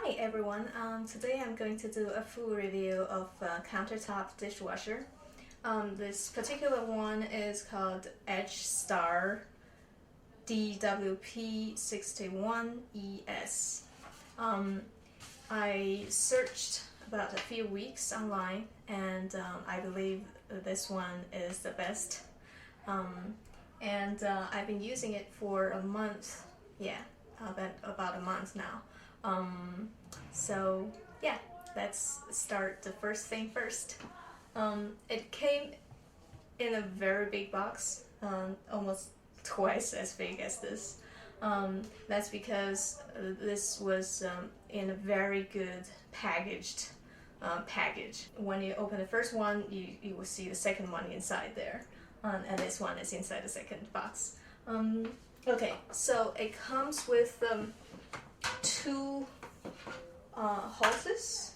Hi everyone, today I'm going to do a full review of countertop dishwasher. This particular one is called EdgeStar DWP61ES. I searched about a few weeks online and I believe this one is the best. I've been using it for a month, about a month now. So yeah, let's start the first thing first. It came in a very big box, almost twice as big as this. That's because this was in a very good package. When you open the first one, you will see the second one inside there, and this one is inside the second box. Okay, so it comes with two hoses,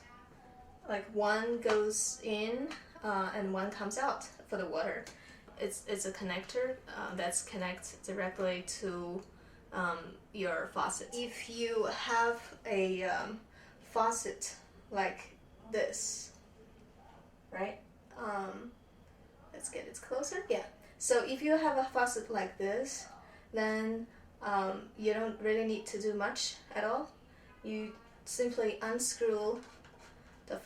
like one goes in and one comes out for the water. It's a connector that's connected directly to your faucet. If you have a faucet like this, right? Let's get it closer. Yeah. So if you have a faucet like this, then you don't really need to do much at all. You simply unscrew the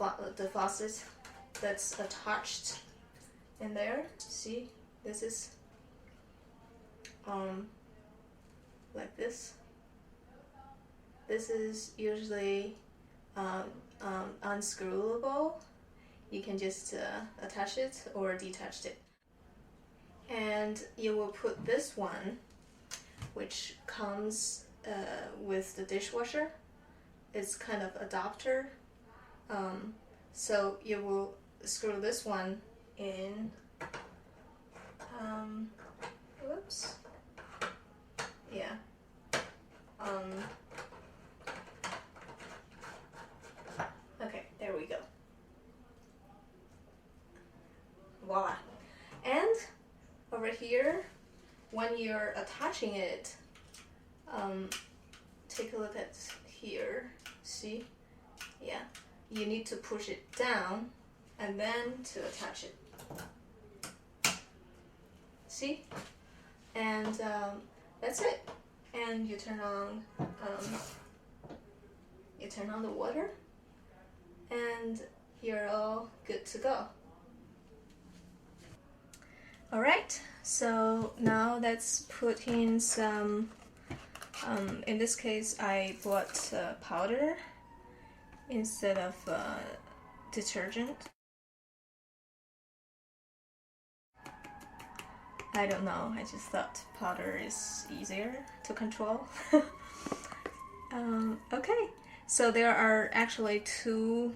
faucet that's attached in there. See, this is like this. This is usually unscrewable. You can just attach it or detach it. And you will put this one, which comes with the dishwasher. It's kind of adapter. So you will screw this one in. Whoops. Yeah. Okay, there we go. Voila. And over here, when you're attaching it, take a look at here. See? Yeah. You need to push it down and then to attach it. See? And that's it. And you turn on the water, and you're all good to go. Alright, so now let's put in some, in this case I bought powder instead of detergent. I don't know, I just thought powder is easier to control. Okay, so there are actually two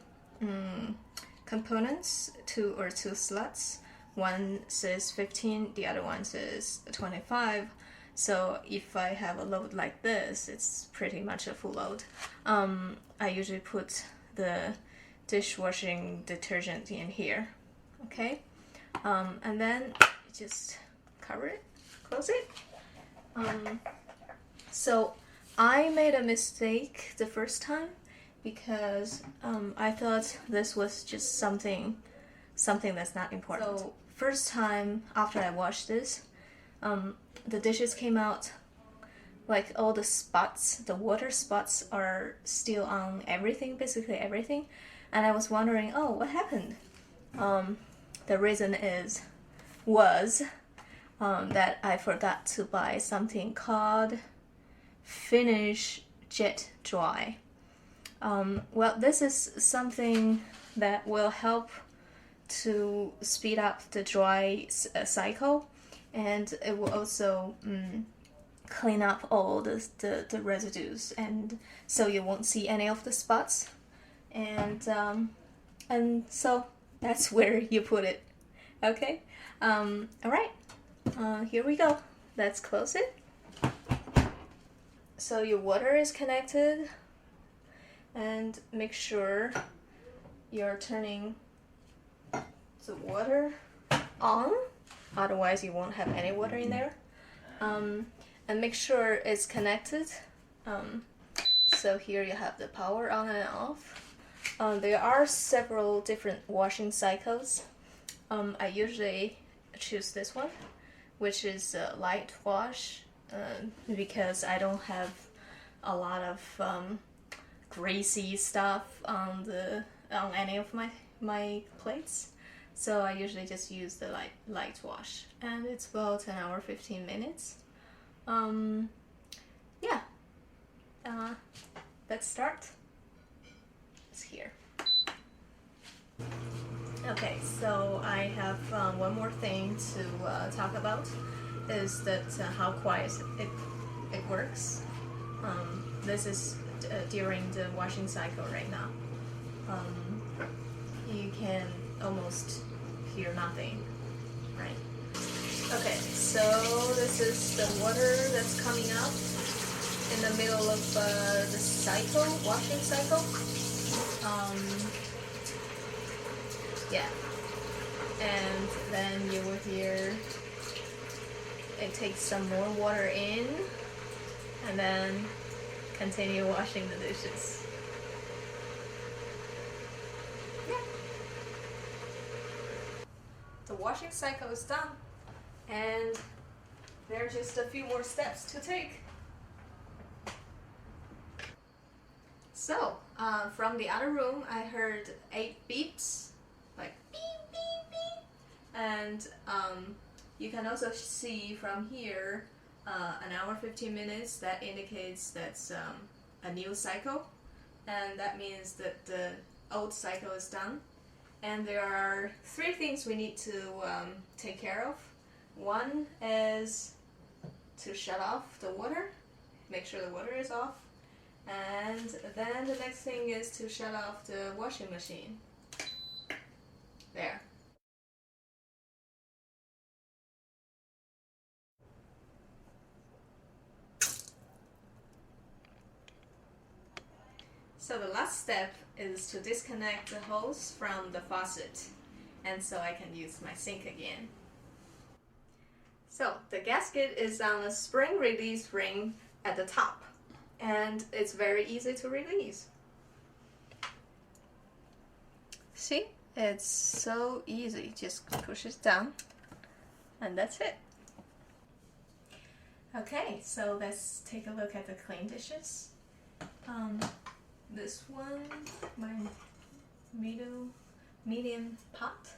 components, two slots. One says 15, the other one says 25. So if I have a load like this, it's pretty much a full load. I usually put the dishwashing detergent in here, okay? And then just cover it, close it. So I made a mistake the first time because I thought this was just something that's not important. So first time after I washed this, the dishes came out, like all the spots, the water spots are still on everything, basically everything. And I was wondering, oh, what happened? The reason was that I forgot to buy something called Finish Jet Dry. Well, this is something that will help to speed up the dry cycle, and it will also clean up all the residues, and so you won't see any of the spots. And so that's where you put it. Okay. All right. Here we go. Let's close it. So your water is connected, and make sure you're turning the water on, otherwise you won't have any water in there. And make sure it's connected. So here you have the power on and off. There are several different washing cycles. I usually choose this one, which is a light wash, because I don't have a lot of greasy stuff on any of my plates. So I usually just use the light wash, and it's about an hour 15 minutes. Yeah. Let's start. It's here. Okay, so I have one more thing to talk about, is that how quiet it works. This is during the washing cycle right now. You can almost hear nothing, right? Okay, so this is the water that's coming out in the middle of the cycle, washing cycle. Yeah, and then you will hear it takes some more water in, and then continue washing the dishes. Yeah. The washing cycle is done, and there are just a few more steps to take. So, from the other room, I heard 8 beeps, like beep, beep, beep. And you can also see from here an hour 15 minutes. That indicates that's a new cycle, and that means that the old cycle is done. And there are 3 things we need to take care of. One is to shut off the water, make sure the water is off. And then the next thing is to shut off the washing machine. There. So the last step is to disconnect the hose from the faucet, and so I can use my sink again. So the gasket is on a spring release ring at the top, and it's very easy to release. See? It's so easy. Just push it down, and that's it. Okay, so let's take a look at the clean dishes. This one, my medium pot,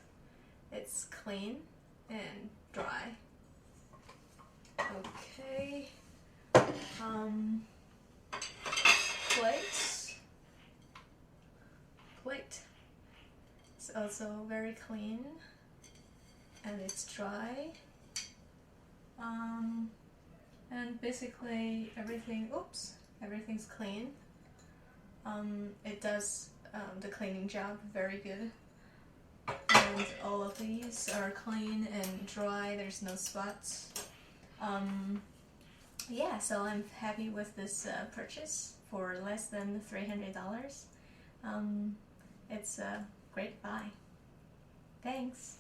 it's clean and dry. Okay. Plate. It's also very clean and it's dry. And basically everything's clean. It does the cleaning job very good. And all of these are clean and dry, there's no spots. Yeah, so I'm happy with this purchase for less than $300. It's a great buy. Thanks.